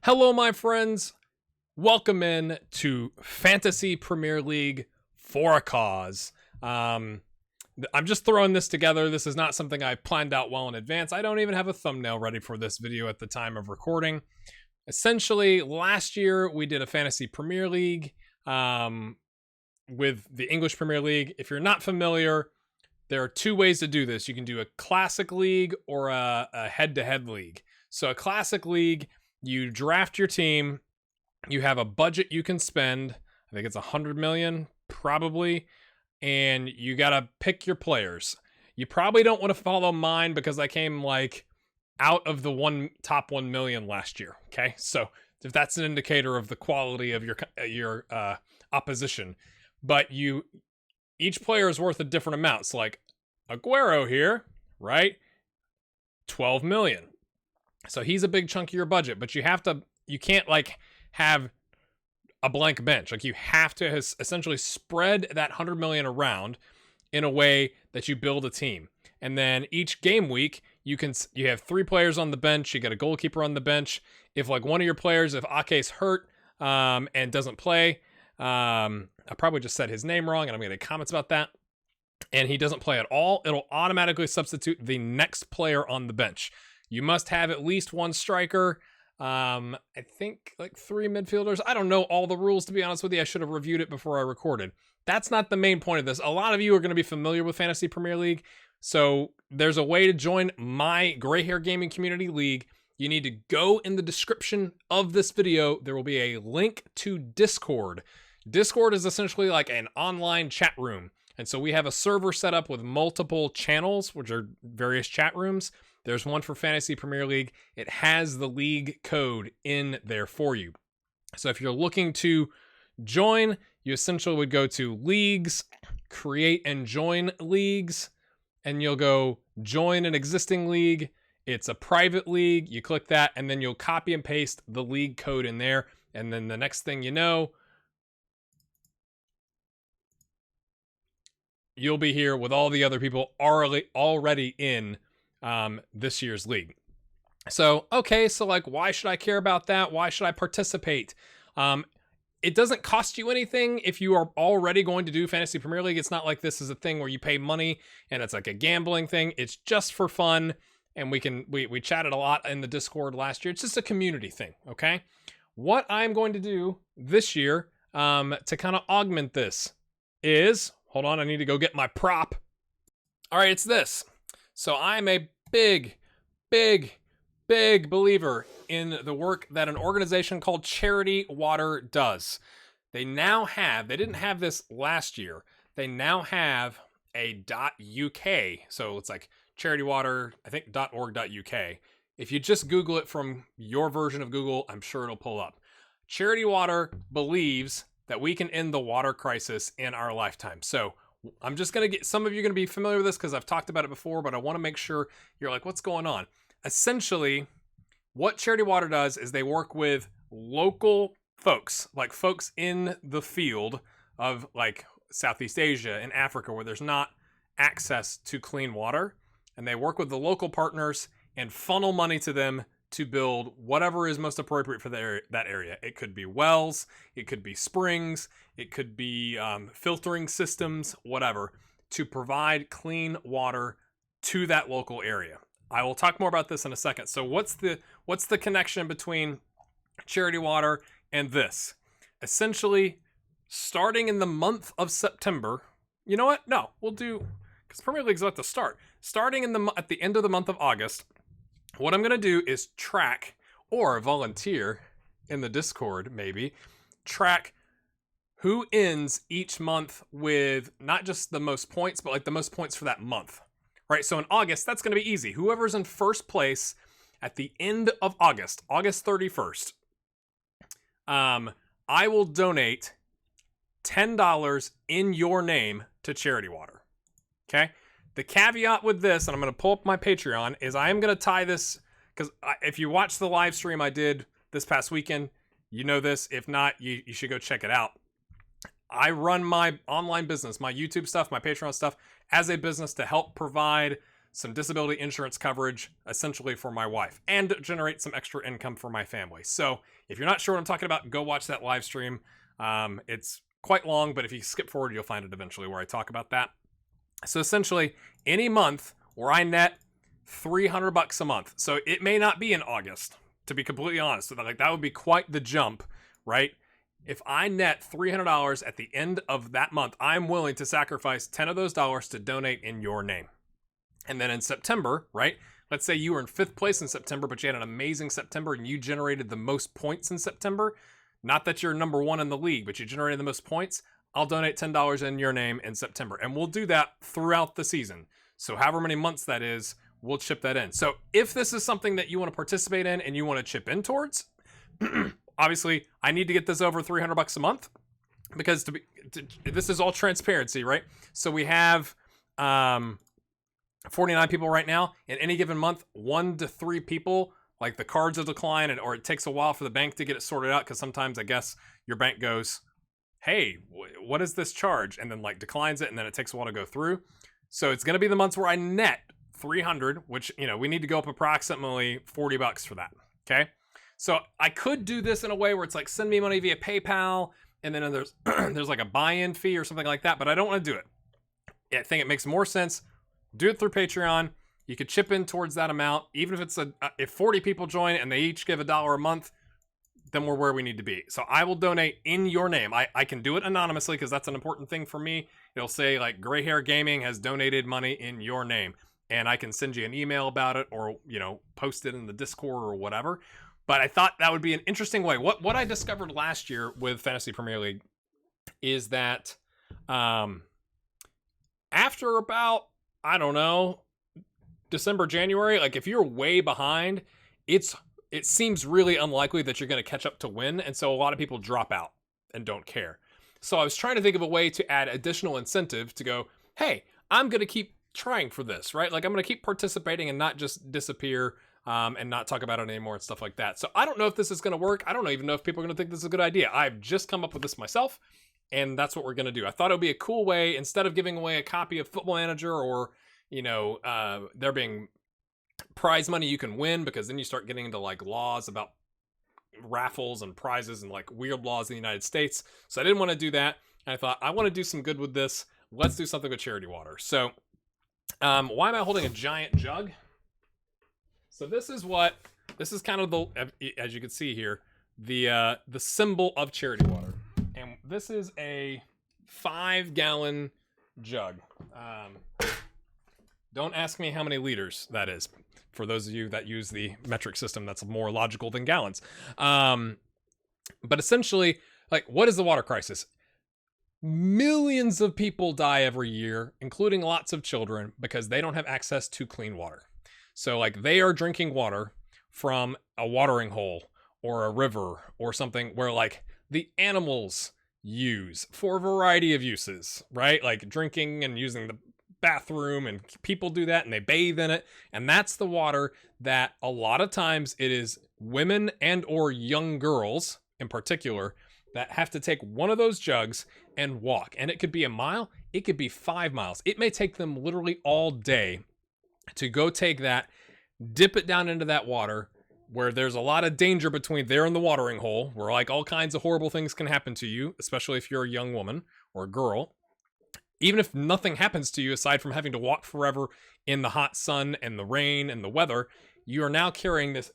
Hello, my friends. Welcome in to Fantasy Premier League for a cause. I'm just throwing this together. This is not something I planned out well in advance. I don't even have a thumbnail ready for this video at the time of recording. Essentially, last year we did a Fantasy Premier League with the English Premier League. If you're not familiar, there are two ways to do this. You can do a classic league or a head-to-head league. So a classic league, you draft your team, you have a budget you can spend. I think it's 100 million, probably, and you gotta pick your players. You probably don't want to follow mine because I came like out of the top 1 million last year. Okay, so if that's an indicator of the quality of your opposition, but each player is worth a different amount. So like Aguero here, right? 12 million. So he's a big chunk of your budget, but you can't like have a blank bench. Like you have to essentially spread that 100 million around in a way that you build a team. And then each game week, you have 3 players on the bench. You got a goalkeeper on the bench. If like one of your players, if Ake's hurt and doesn't play, I probably just said his name wrong and I'm going to get comments about that, and he doesn't play at all, it'll automatically substitute the next player on the bench. You must have at least one striker. I think like 3 midfielders. I don't know all the rules, to be honest with you. I should have reviewed it before I recorded. That's not the main point of this. A lot of you are going to be familiar with Fantasy Premier League. So there's a way to join my Gray Hair Gaming Community League. You need to go in the description of this video. There will be a link to Discord. Discord is essentially like an online chat room. And so we have a server set up with multiple channels, which are various chat rooms. There's one for Fantasy Premier League. It has the league code in there for you. So if you're looking to join, you essentially would go to Leagues, Create and Join Leagues, and you'll go Join an existing league. It's a private league. You click that, and then you'll copy and paste the league code in there. And then the next thing you know, you'll be here with all the other people already in this year's league. So, okay, so like, why should I care about that? Why should I participate? It doesn't cost you anything if you are already going to do Fantasy Premier League. It's not like this is a thing where you pay money and it's like a gambling thing. It's just for fun. And we chatted a lot in the Discord last year. It's just a community thing, okay? What I'm going to do this year to kind of augment this is, hold on, I need to go get my prop. All right, it's this. So I'm a big believer in the work that an organization called Charity Water does. They didn't have this last year. They now have a .uk. So it's like Charity Water, I think .org.uk. If you just Google it from your version of Google, I'm sure it'll pull up. Charity Water believes that we can end the water crisis in our lifetime. So I'm just going to some of you are going to be familiar with this because I've talked about it before, but I want to make sure you're like, what's going on? Essentially, what Charity Water does is they work with local folks, like folks in the field of like Southeast Asia and Africa where there's not access to clean water. And they work with the local partners and funnel money to them to build whatever is most appropriate for that area. It could be wells, it could be springs, it could be filtering systems, whatever, to provide clean water to that local area. I will talk more about this in a second. So what's the connection between Charity Water and this? Essentially, starting in the month of September, you know what? No, we'll do, because Premier League's about to start. Starting at the end of the month of August, what I'm going to do is track, or volunteer in the Discord maybe, track who ends each month with not just the most points, but like the most points for that month. Right? So in August, that's going to be easy. Whoever's in first place at the end of August 31st, I will donate $10 in your name to Charity Water. Okay? The caveat with this, and I'm going to pull up my Patreon, is I am going to tie this, because if you watch the live stream I did this past weekend, you know this. If not, you should go check it out. I run my online business, my YouTube stuff, my Patreon stuff, as a business to help provide some disability insurance coverage, essentially for my wife, and generate some extra income for my family. So if you're not sure what I'm talking about, go watch that live stream. It's quite long, but if you skip forward, you'll find it eventually where I talk about that. So essentially, any month where I net $300 a month. So it may not be in August, to be completely honest. Like, that would be quite the jump, right? If I net $300 at the end of that month, I'm willing to sacrifice 10 of those dollars to donate in your name. And then in September, right? Let's say you were in 5th place in September, but you had an amazing September and you generated the most points in September. Not that you're number 1 in the league, but you generated the most points. I'll donate $10 in your name in September. And we'll do that throughout the season. So however many months that is, we'll chip that in. So if this is something that you want to participate in and you want to chip in towards, obviously I need to get this over $300 a month, because this is all transparency, right? So we have 49 people right now. In any given month, 1 to 3 people, like the cards will decline, or it takes a while for the bank to get it sorted out, because sometimes I guess your bank goes, hey, what is this charge? And then like declines it, and then it takes a while to go through. So it's going to be the months where I net 300, which, you know, we need to go up approximately $40 for that. Okay. So I could do this in a way where it's like, send me money via PayPal, and then there's there's like a buy-in fee or something like that, but I don't want to do it. I think it makes more sense. Do it through Patreon. You could chip in towards that amount, even if it's if 40 people join and they each give $1 a month, then we're where we need to be. So I will donate in your name. I can do it anonymously because that's an important thing for me. It'll say like Gray Hair Gaming has donated money in your name, and I can send you an email about it, or, you know, post it in the Discord or whatever. But I thought that would be an interesting way. What I discovered last year with Fantasy Premier League is that after about, I don't know, December, January, like if you're way behind, it seems really unlikely that you're going to catch up to win. And so a lot of people drop out and don't care. So I was trying to think of a way to add additional incentive to go, hey, I'm going to keep trying for this, right? Like I'm going to keep participating and not just disappear and not talk about it anymore and stuff like that. So I don't know if this is going to work. I don't even know if people are going to think this is a good idea. I've just come up with this myself, and that's what we're going to do. I thought it would be a cool way, instead of giving away a copy of Football Manager, or, you know, there being prize money you can win, because then you start getting into like laws about raffles and prizes and like weird laws in the United States. So I didn't want to do that. And I thought, I want to do some good with this. Let's do something with charity water. So why am I holding a giant jug? So this is kind of the, as you can see here, the symbol of charity water. And this is a 5-gallon jug. Don't ask me how many liters that is. For those of you that use the metric system, that's more logical than gallons. But essentially, like, what is the water crisis? Millions of people die every year, including lots of children, because they don't have access to clean water. So like they are drinking water from a watering hole or a river or something where like the animals use for a variety of uses, right? Like drinking and using the bathroom, and people do that and they bathe in it. And that's the water that a lot of times it is women and or young girls in particular that have to take one of those jugs and walk. And it could be a mile, it could be 5 miles. It may take them literally all day to go take that, dip it down into that water, where there's a lot of danger between there and the watering hole, where like all kinds of horrible things can happen to you, especially if you're a young woman or a girl. Even if nothing happens to you aside from having to walk forever in the hot sun and the rain and the weather, you are now carrying this.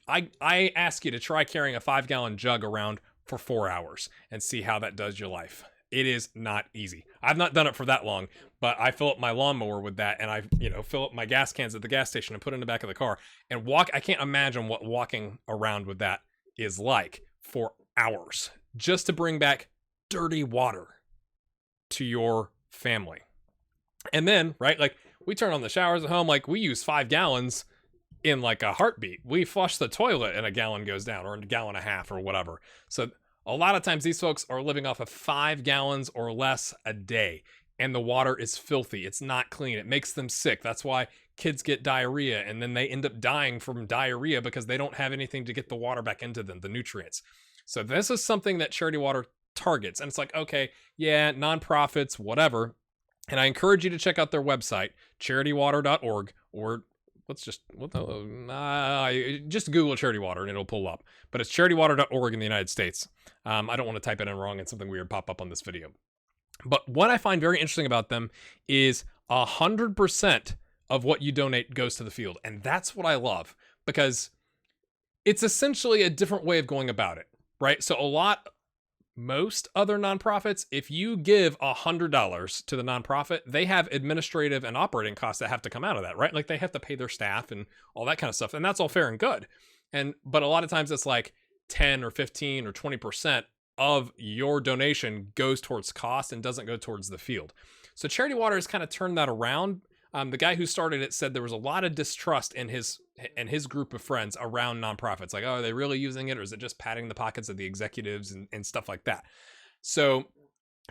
I ask you to try carrying a 5-gallon jug around for 4 hours and see how that does your life. It is not easy. I've not done it for that long, but I fill up my lawnmower with that, and I, fill up my gas cans at the gas station and put it in the back of the car and walk. I can't imagine what walking around with that is like for hours, just to bring back dirty water to your family. And then, right, like we turn on the showers at home, like we use 5 gallons in like a heartbeat. We flush the toilet and a gallon goes down, or a gallon and a half or whatever. So a lot of times these folks are living off of 5 gallons or less a day, and the water is filthy. It's not clean. It makes them sick. That's why kids get diarrhea, and then they end up dying from diarrhea because they don't have anything to get the water back into them, the nutrients. So this is something that charity water targets. And it's like, okay, yeah, nonprofits, whatever. And I encourage you to check out their website, charitywater.org, or just Google Charity Water and it'll pull up. But it's charitywater.org in the United States. I don't want to type it in wrong and something weird pop up on this video. But what I find very interesting about them is 100% of what you donate goes to the field. And that's what I love, because it's essentially a different way of going about it, right? So most other nonprofits, if you give $100 to the nonprofit, they have administrative and operating costs that have to come out of that, right? Like they have to pay their staff and all that kind of stuff. And that's all fair and good. But a lot of times it's like 10 or 15 or 20% of your donation goes towards cost and doesn't go towards the field. So Charity Water has kind of turned that around. The guy who started it said there was a lot of distrust in his group of friends around nonprofits. Like, oh, are they really using it? Or is it just padding the pockets of the executives and stuff like that? So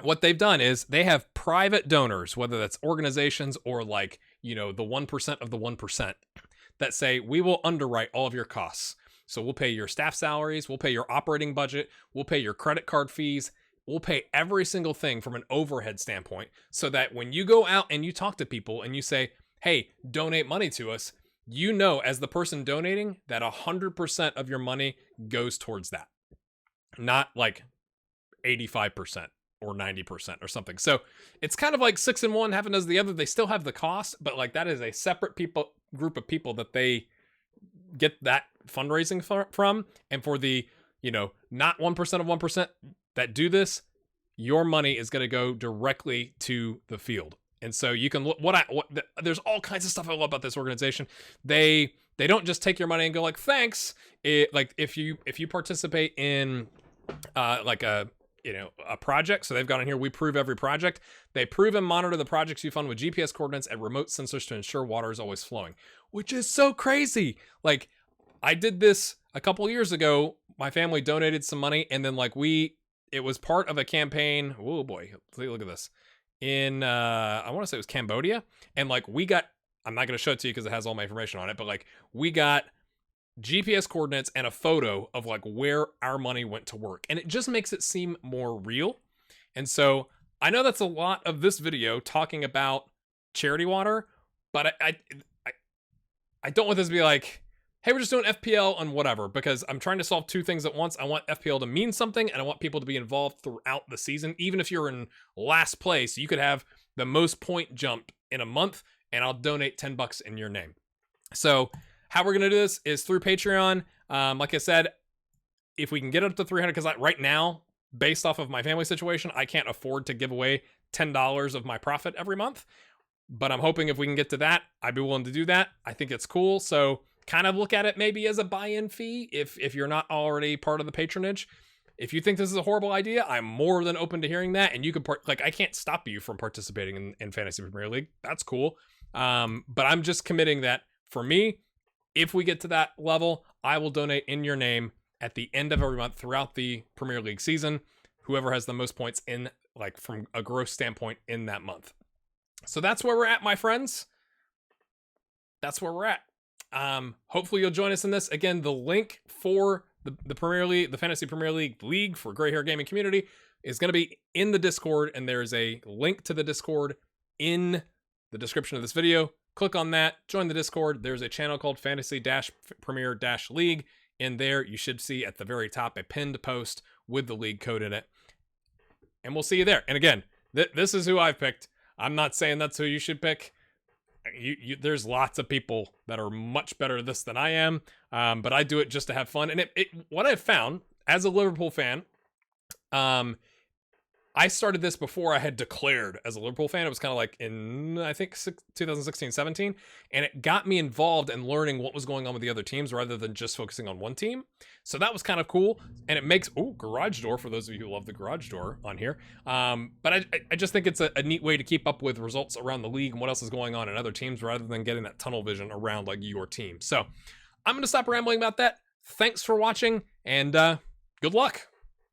what they've done is they have private donors, whether that's organizations or like, the 1% of the 1%, that say, we will underwrite all of your costs. So we'll pay your staff salaries, we'll pay your operating budget, we'll pay your credit card fees, we'll pay every single thing from an overhead standpoint, so that when you go out and you talk to people and you say, hey, donate money to us, as the person donating, that 100% of your money goes towards that. Not like 85% or 90% or something. So it's kind of like 6 and 1, half and does the other. They still have the cost, but like that is a separate group of people that they get that fundraising from. And for the, not 1% of 1% that do this, your money is going to go directly to the field. And so you can look there's all kinds of stuff I love about this organization. They don't just take your money and go like, thanks. Like if you participate in like a project, so they've got on here, we prove every project. They prove and monitor the projects you fund with GPS coordinates and remote sensors to ensure water is always flowing, which is so crazy. Like I did this a couple years ago. My family donated some money, and then it was part of a campaign. Oh boy, look at this. In I want to say it was Cambodia, and like I'm not going to show it to you because it has all my information on it, but like we got GPS coordinates and a photo of like where our money went to work, and it just makes it seem more real. And so I know that's a lot of this video talking about Charity Water, but I don't want this to be like, hey, we're just doing FPL on whatever, because I'm trying to solve two things at once. I want FPL to mean something, and I want people to be involved throughout the season. Even if you're in last place, you could have the most point jump in a month, and I'll donate $10 in your name. So how we're going to do this is through Patreon. Like I said, if we can get up to 300, because right now, based off of my family situation, I can't afford to give away $10 of my profit every month. But I'm hoping if we can get to that, I'd be willing to do that. I think it's cool. So kind of look at it maybe as a buy-in fee if you're not already part of the patronage. If you think this is a horrible idea, I'm more than open to hearing that. And you could I can't stop you from participating in Fantasy Premier League. That's cool. But I'm just committing that for me, if we get to that level, I will donate in your name at the end of every month throughout the Premier League season, whoever has the most points in, like, from a gross standpoint in that month. So that's where we're at, my friends. That's where we're at. Hopefully you'll join us in this. Again, the link for the Premier League, the Fantasy Premier League for Gray Hair Gaming Community is going to be in the Discord, and there's a link to the Discord in the description of this video. Click on that, join the Discord. There's a channel called Fantasy-Premier-League. In there, you should see at the very top a pinned post with the league code in it. And we'll see you there. And again, this is who I've picked. I'm not saying that's who you should pick. There's lots of people that are much better at this than I am, but I do it just to have fun. And what I've found as a Liverpool fan, I started this before I had declared as a Liverpool fan. It was kind of like in, I think, 2016-17, and it got me involved in learning what was going on with the other teams rather than just focusing on one team. So that was kind of cool, and it makes, garage door for those of you who love the garage door on here. But I just think it's a neat way to keep up with results around the league and what else is going on in other teams rather than getting that tunnel vision around like your team. So I'm going to stop rambling about that. Thanks for watching, and good luck.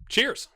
Cheers.